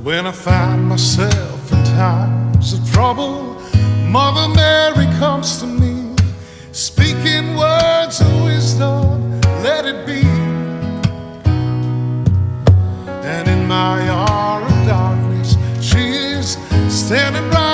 When I find myself in times of trouble, Mother Mary comes to me, speaking words of wisdom, let it be. And in my hour of darkness, she is standing right